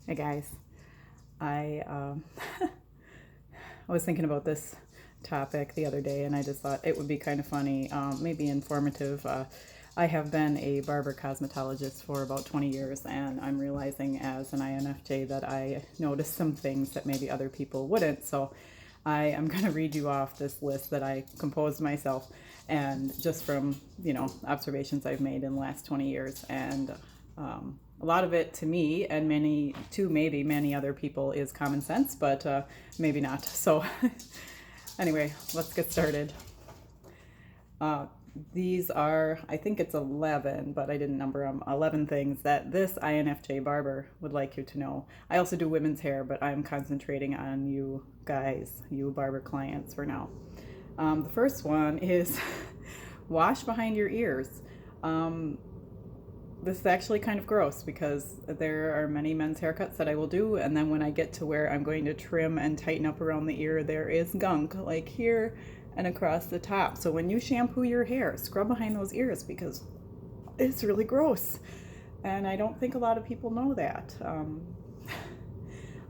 Hey guys, I I was thinking about this topic the other day, and I just thought it would be kind of funny, maybe informative. I have been a barber cosmetologist for about 20 years, and I'm realizing as an INFJ that I notice some things that maybe other people wouldn't. So I am going to read you off this list that I composed myself, and just from observations I've made in the last 20 years, and a lot of it to me and maybe many other people is common sense, but maybe not. So anyway, let's get started. These are, I think it's 11, but I didn't number them, 11 things that this INFJ barber would like you to know. I also do women's hair, but I'm concentrating on you guys, you barber clients for now. The first one is wash behind your ears. This is actually kind of gross because there are many men's haircuts that I will do, and then when I get to where I'm going to trim and tighten up around the ear, there is gunk like here and across the top. So when you shampoo your hair, scrub behind those ears because it's really gross, and I don't think a lot of people know that.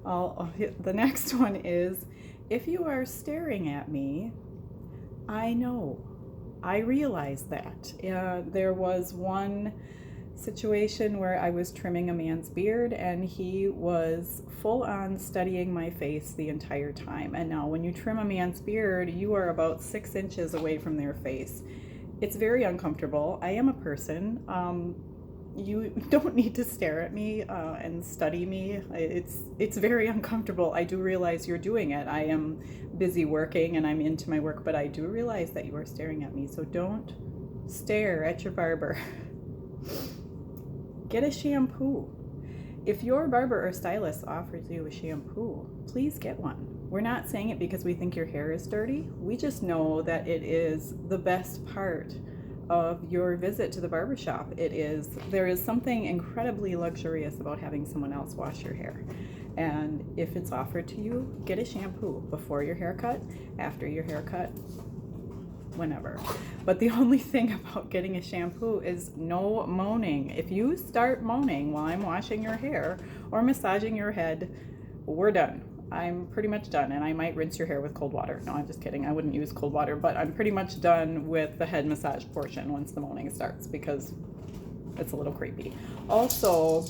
The next one is, if you are staring at me, I know. I realize that. There was one situation where I was trimming a man's beard, and he was full on studying my face the entire time. And now when you trim a man's beard, you are about 6 inches away from their face. It's very uncomfortable. I am a person. You don't need to stare at me and study me. It's very uncomfortable. I do realize you're doing it. I am busy working and I'm into my work, but I do realize that you are staring at me. So don't stare at your barber. Get a shampoo. If your barber or stylist offers you a shampoo, please get one. We're not saying it because we think your hair is dirty. We just know that it is the best part of your visit to the barbershop. There is something incredibly luxurious about having someone else wash your hair. And if it's offered to you, get a shampoo before your haircut, after your haircut, whenever. But the only thing about getting a shampoo is no moaning. If you start moaning while I'm washing your hair or massaging your head, we're done. I'm pretty much done, and I might rinse your hair with cold water. No, I'm just kidding. I wouldn't use cold water, but I'm pretty much done with the head massage portion once the moaning starts because it's a little creepy. Also,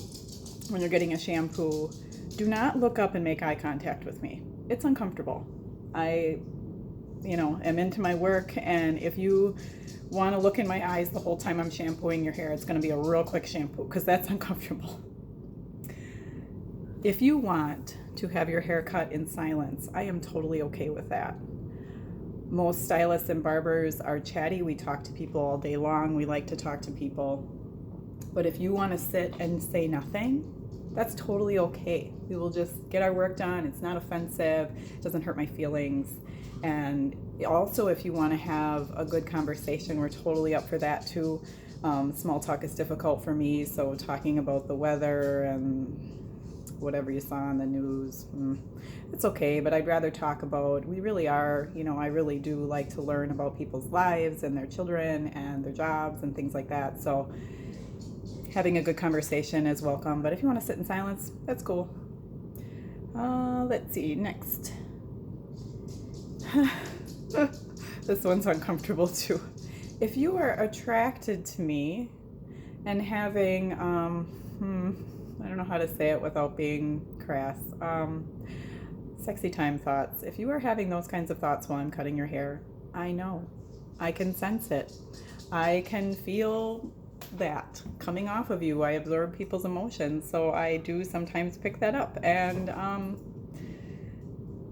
when you're getting a shampoo, do not look up and make eye contact with me. It's uncomfortable. I am into my work, and if you want to look in my eyes the whole time I'm shampooing your hair, it's going to be a real quick shampoo because that's uncomfortable. If you want to have your hair cut in silence, I am totally okay with that. Most stylists and barbers are chatty. We talk to people all day long. We like to talk to people. But if you want to sit and say nothing, that's totally okay. We will just get our work done. It's not offensive. It doesn't hurt my feelings. And also, if you want to have a good conversation, we're totally up for that too. Small talk is difficult for me, so talking about the weather and whatever you saw on the news, it's okay, but I'd rather talk about, we really are, I really do like to learn about people's lives and their children and their jobs and things like that. So having a good conversation is welcome, but if you want to sit in silence, that's cool. Let's see, next. This one's uncomfortable too. If you are attracted to me and having, I don't know how to say it without being crass, sexy time thoughts. If you are having those kinds of thoughts while I'm cutting your hair, I know. I can sense it. I can feel that coming off of you. I absorb people's emotions, so I do sometimes pick that up. And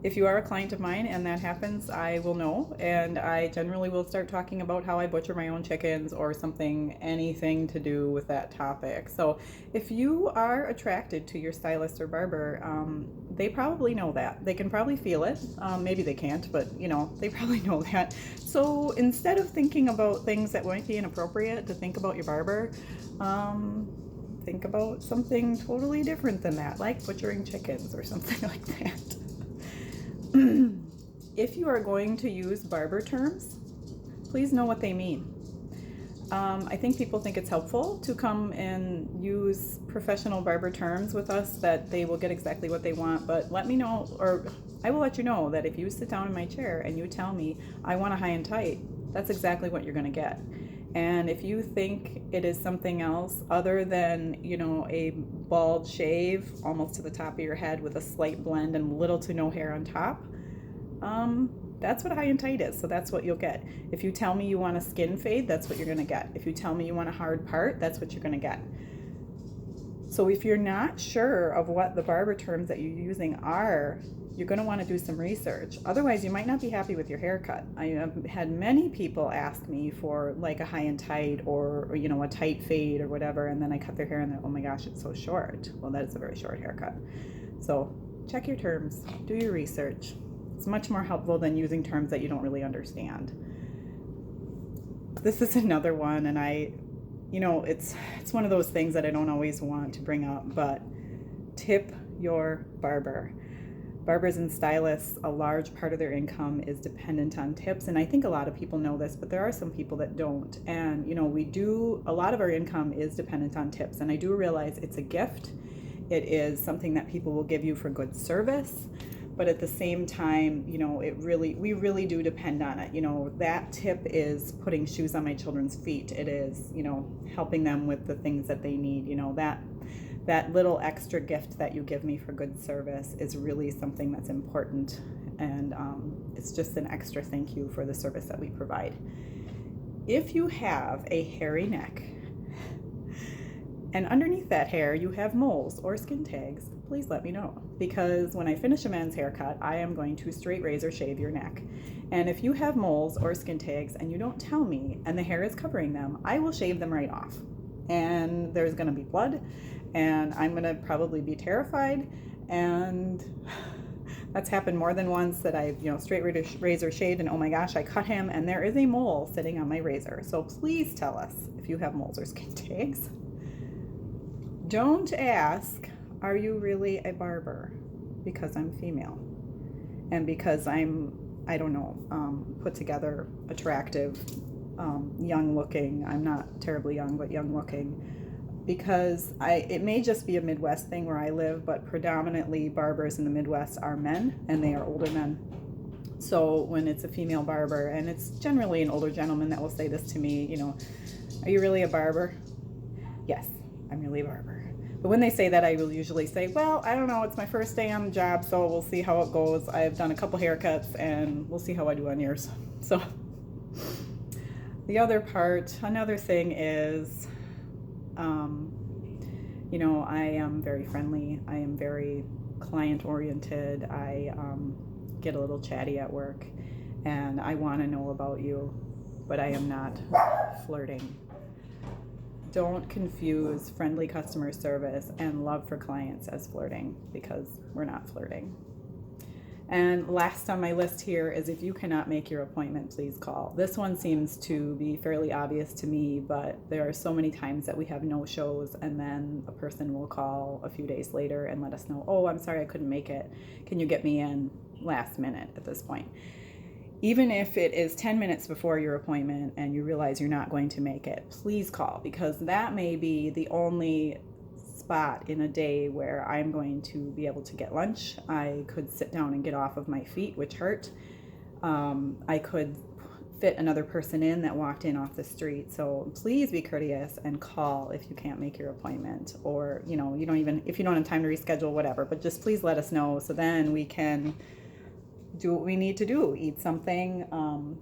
if you are a client of mine and that happens, I will know, and I generally will start talking about how I butcher my own chickens or something, anything to do with that topic. So if you are attracted to your stylist or barber, they probably know that. They can probably feel it. Maybe they can't, but they probably know that. So instead of thinking about things that might be inappropriate to think about your barber, think about something totally different than that, like butchering chickens or something like that. If you are going to use barber terms, please know what they mean. I think people think it's helpful to come and use professional barber terms with us, that they will get exactly what they want. But let me know, or I will let you know, that if you sit down in my chair and you tell me I want a high and tight, that's exactly what you're going to get. And if you think it is something else other than, a bald shave almost to the top of your head with a slight blend and little to no hair on top, that's what a high and tight is. So that's what you'll get. If you tell me you want a skin fade, that's what you're going to get. If you tell me you want a hard part, that's what you're going to get. So if you're not sure of what the barber terms that you're using are, you're going to want to do some research. Otherwise, you might not be happy with your haircut. I have had many people ask me for like a high and tight, or a tight fade or whatever, and then I cut their hair and they're, oh my gosh, it's so short. Well, that is a very short haircut. So check your terms, do your research. It's much more helpful than using terms that you don't really understand. This is another one, and it's one of those things that I don't always want to bring up, but tip your barber. Barbers and stylists, a large part of their income is dependent on tips, and I think a lot of people know this, but there are some people that don't. And a lot of our income is dependent on tips, and I do realize it's a gift. It is something that people will give you for good service. But at the same time, we really do depend on it. That tip is putting shoes on my children's feet. It is, helping them with the things that they need. That little extra gift that you give me for good service is really something that's important. And it's just an extra thank you for the service that we provide. If you have a hairy neck, and underneath that hair you have moles or skin tags, please let me know, because when I finish a man's haircut, I am going to straight razor shave your neck. And if you have moles or skin tags and you don't tell me and the hair is covering them, I will shave them right off. And there's going to be blood, and I'm going to probably be terrified. And that's happened more than once, that I've straight razor shaved and oh my gosh, I cut him and there is a mole sitting on my razor. So please tell us if you have moles or skin tags. Don't ask, are you really a barber? Because I'm female, and because I'm, put together, attractive, young looking. I'm not terribly young, but young looking. Because it may just be a Midwest thing where I live, but predominantly barbers in the Midwest are men, and they are older men. So when it's a female barber, and it's generally an older gentleman that will say this to me, are you really a barber? Yes, I'm really a barber. But when they say that, I will usually say, well, I don't know, it's my first day on the job, so we'll see how it goes. I've done a couple haircuts and we'll see how I do on yours. So the another thing is, I am very friendly. I am very client oriented. I get a little chatty at work, and I want to know about you, but I am not flirting. Don't confuse friendly customer service and love for clients as flirting, because we're not flirting. And last on my list here is, if you cannot make your appointment, please call. This one seems to be fairly obvious to me, but there are so many times that we have no shows, and then a person will call a few days later and let us know, oh, I'm sorry, I couldn't make it. Can you get me in last minute at this point? Even if it is 10 minutes before your appointment and you realize you're not going to make it, please call, because that may be the only spot in a day where I'm going to be able to get lunch. I could sit down and get off of my feet, which hurt. I could fit another person in that walked in off the street. So please be courteous and call if you can't make your appointment, or if you don't have time to reschedule, whatever, but just please let us know, so then we can do what we need to do. Eat something,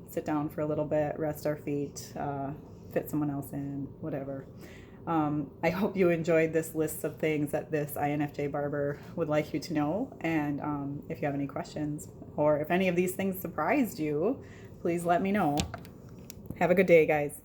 sit down for a little bit, rest our feet, fit someone else in, whatever. I hope you enjoyed this list of things that this INFJ barber would like you to know. And if you have any questions, or if any of these things surprised you, please let me know. Have a good day, guys.